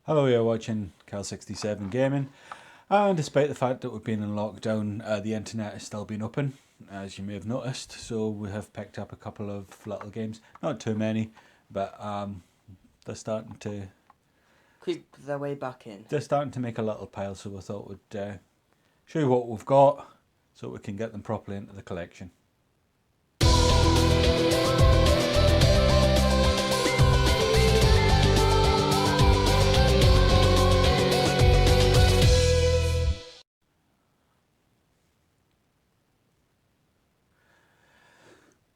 Hello, you're watching Cal67 Gaming, and despite the fact that we've been in lockdown, the internet has still been open, as you may have noticed, so we have picked up a couple of little games, not too many, but they're starting to Creep their way back in. they're starting to make a little pile, so we thought we'd show you what we've got, so we can get them properly into the collection.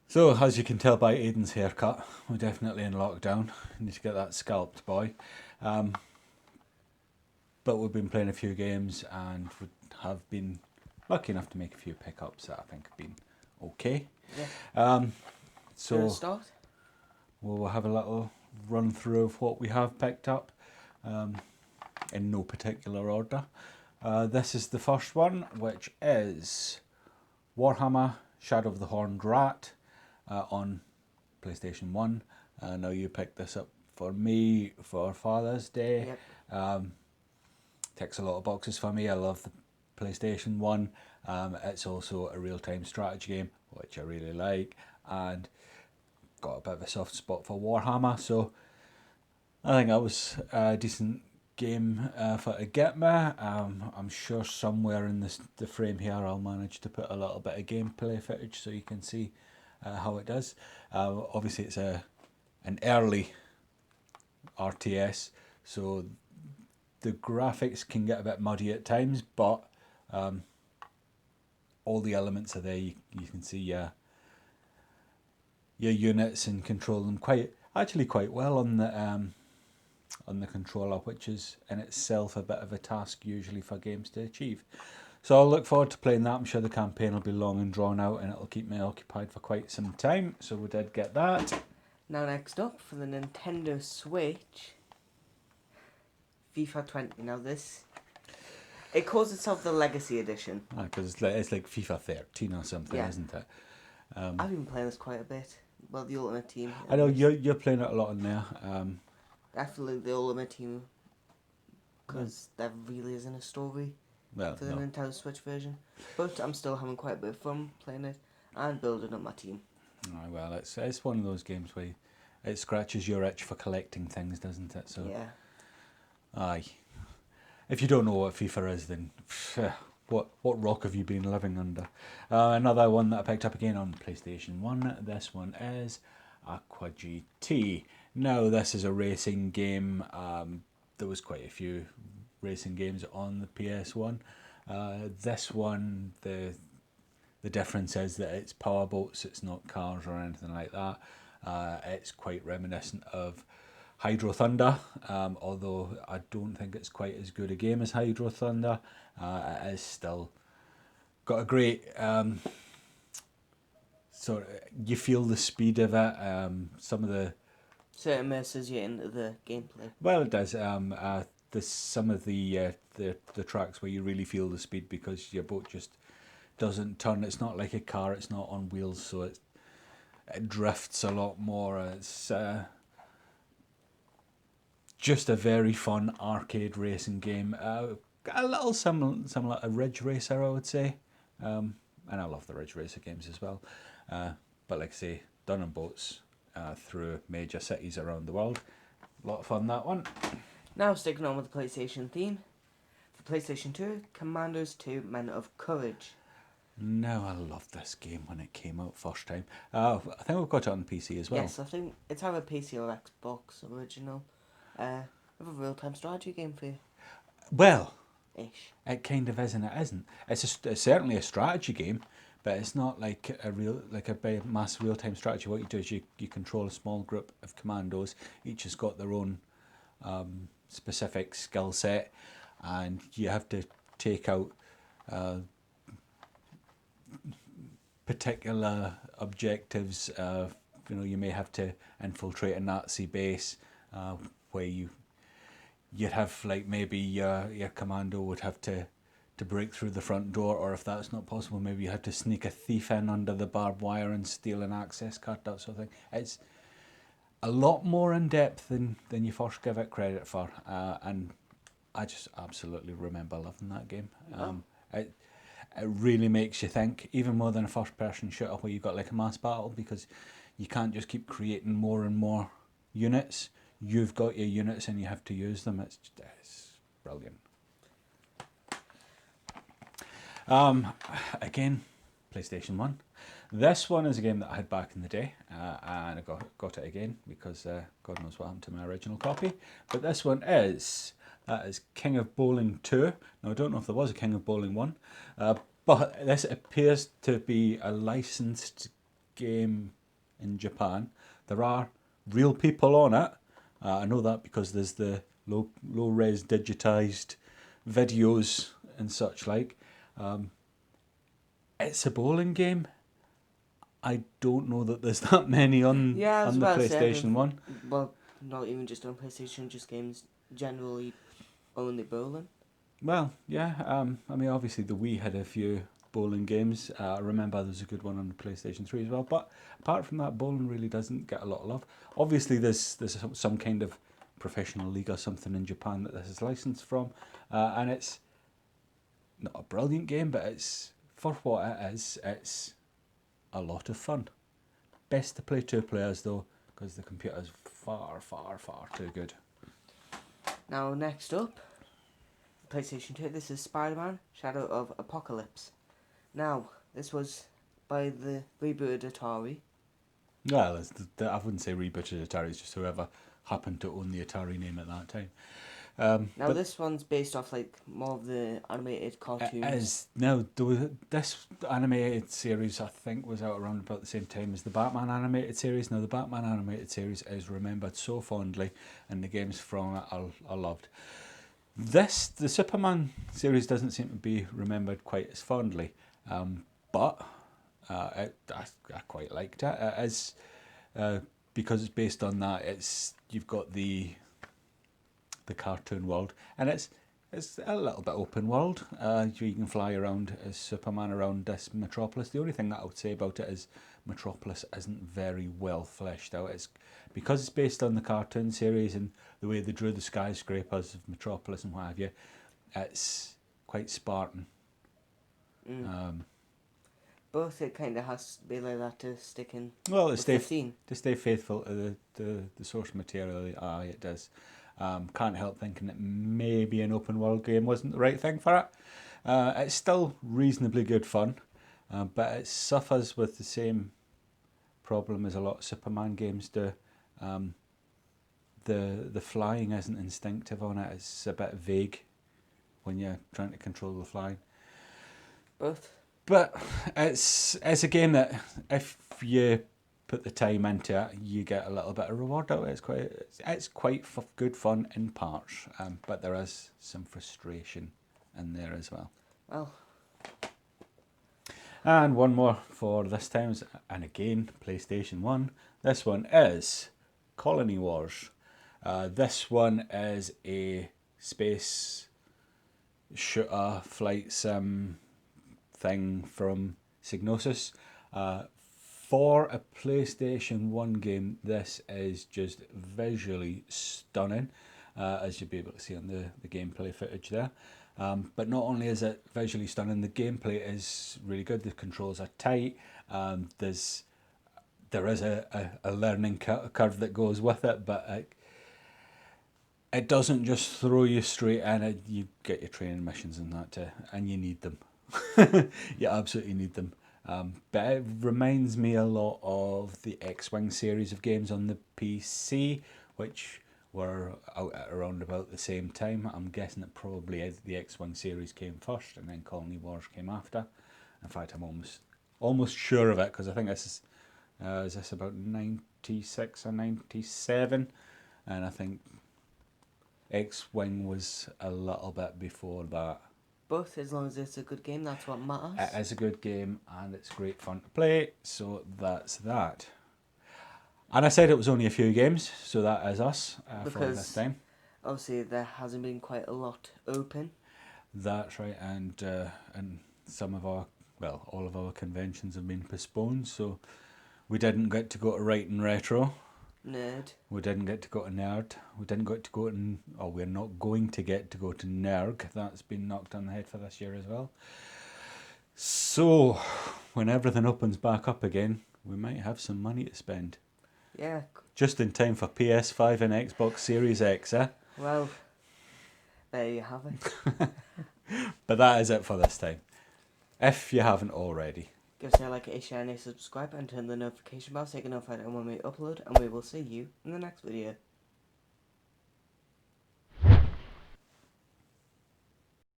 So, as you can tell by Aiden's haircut, we're definitely in lockdown. Need to get that scalped, boy. But we've been playing a few games and we have been lucky enough to make a few pickups that I think have been okay. Yeah. So Start? we'll have a little run through of what we have picked up in no particular order. This is the first one, which is Warhammer Shadow of the Horned Rat on PlayStation 1. I know you picked this up for me for Father's Day. Yep. Ticks a lot of boxes for me. I love the PlayStation 1. It's also a real-time strategy game, which I really like, and got a bit of a soft spot for Warhammer, so I think that was a decent game for to get me. I'm sure somewhere in the frame here I'll manage to put a little bit of gameplay footage so you can see how it does. Obviously it's an early RTS, so the graphics can get a bit muddy at times, but all the elements are there. You can see your units and control them quite well on the controller, which is in itself a bit of a task usually for games to achieve. So I'll look forward to playing that. I'm sure the campaign will be long and drawn out and it'll keep me occupied for quite some time. So we did get that. Now next up for the Nintendo Switch, FIFA 20. Now it calls itself the Legacy Edition. Because it's like FIFA 13 or something, Yeah. isn't it? I've been playing this quite a bit. Well, the Ultimate Team. I know you're playing it a lot in there. Definitely the Ultimate Team, because there really isn't a story Well, for the no. Nintendo Switch version. But I'm still having quite a bit of fun playing it and building up my team. Oh, well, it's one of those games where it scratches your itch for collecting things, doesn't it? So Yeah. aye. If you don't know what FIFA is, then what rock have you been living under? Another one that I picked up again on PlayStation 1. This one is Aqua GT. Now, this is a racing game. There was quite a few racing games on the PS1. This one, the difference is that it's powerboats, it's not cars or anything like that. It's quite reminiscent of Hydro Thunder, although I don't think it's quite as good a game as Hydro Thunder. It is still got a great sort of, you feel the speed of it. Some of the So it immerses you into the gameplay. well, it does. Some of the tracks where you really feel the speed because your boat just doesn't turn. It's not like a car. It's not on wheels, so it drifts a lot more. It's just a very fun arcade racing game. A little similar to Ridge Racer, I would say. And I love the Ridge Racer games as well. But like I say, done on boats through major cities around the world. A lot of fun, that one. Now sticking on with the PlayStation theme. For PlayStation 2, Commandos 2 Men of Courage. No, I loved this game when it came out first time. I think we've got it on PC as well. Yes, I think it's either PC or Xbox original. Of a real-time strategy game for you. Well, Ish. it kind of is and it isn't. It's certainly a strategy game, but it's not like a big mass real-time strategy. What you do is you control a small group of commandos. Each has got their own specific skill set, and you have to take out particular objectives. You may have to infiltrate a Nazi base where you'd have, like, maybe your commando would have to break through the front door, or if that's not possible, maybe you have to sneak a thief in under the barbed wire and steal an access card, that sort of thing. a lot more in depth than you first give it credit for, and I just absolutely remember loving that game. It it really makes you think, even more than a first person shooter where you've got like a mass battle, because you can't just keep creating more and more units. You've got your units and you have to use them. It's brilliant. Again, PlayStation 1. This one is a game that I had back in the day, and I got it again because God knows what happened to my original copy. But this one is King of Bowling 2. Now, I don't know if there was a King of Bowling 1, but this appears to be a licensed game in Japan. There are real people on it. I know that because there's the low res digitized videos and such like. It's a bowling game. I don't know that there's that many on Yeah, I was the about to say, PlayStation 1. well, not even just on PlayStation, just games generally only bowling. Well, yeah. I mean, obviously the Wii had a few bowling games. I remember there was a good one on the PlayStation 3 as well. But apart from that, bowling really doesn't get a lot of love. Obviously, there's some kind of professional league or something in Japan that this is licensed from, and it's not a brilliant game, but it's for what it is. It's a lot of fun. Best to play two players though, because the computer's far, far, far too good. Now, next up, PlayStation 2, this is Spider-Man Shadow of Apocalypse. Now, this was by the rebooted Atari. Well, I wouldn't say rebooted Atari, it's just whoever happened to own the Atari name at that time. Now, but this one's based off like more of the animated cartoons. it is now this animated series I think was out around about the same time as the Batman animated series. Now the Batman animated series is remembered so fondly, and the games from it are loved. The Superman series doesn't seem to be remembered quite as fondly, but I quite liked it. It is because it's based on that. You've got the cartoon world, and it's a little bit open world. You can fly around as Superman around this metropolis. The only thing that I would say about it is Metropolis isn't very well fleshed out. It's because it's based on the cartoon series and the way they drew the skyscrapers of Metropolis and what have you. It's quite Spartan. Both it kind of has to be like that to stick in. Well, with the theme. to stay faithful to the source material. It does. Can't help thinking that maybe an open world game wasn't the right thing for it. It's still reasonably good fun, but it suffers with the same problem as a lot of Superman games do. The flying isn't instinctive on it. It's a bit vague when you're trying to control the flying. Both. But it's a game that if you put the time into it, you get a little bit of reward out of it. It's quite good fun in parts, but there is some frustration in there as well. Well, and one more for this time, and again, PlayStation 1. This one is Colony Wars. This one is a space shooter flight sim thing from Psygnosis. For a PlayStation 1 game, this is just visually stunning, as you'll be able to see on the gameplay footage there. But not only is it visually stunning, the gameplay is really good. The controls are tight. There is a learning curve that goes with it, but it doesn't just throw you straight in. You get your training missions and that, and you need them. You absolutely need them. But it reminds me a lot of the X-Wing series of games on the PC, which were out at around about the same time. I'm guessing that probably the X-Wing series came first and then Colony Wars came after. In fact, I'm almost sure of it, because I think this is this about 96 or 97, and I think X-Wing was a little bit before that. both, as long as it's a good game, that's what matters. It is a good game and it's great fun to play, so that's that. And I said it was only a few games, so that is us for this time. Obviously, there hasn't been quite a lot open. That's right, and some of our, well, all of our conventions have been postponed, so we didn't get to go to Write and Retro. Nerd. We didn't get to go to Nerd. We didn't get to go to, or we're not going to get to go to Nerg. That's been knocked on the head for this year as well. So, when everything opens back up again, we might have some money to spend. Yeah. Just in time for PS5 and Xbox Series X, eh? Well, there you have it. But that is it for this time. If you haven't already. Give us a like, a share, and a subscribe, and turn the notification bell so you can notify when we upload, and we will see you in the next video.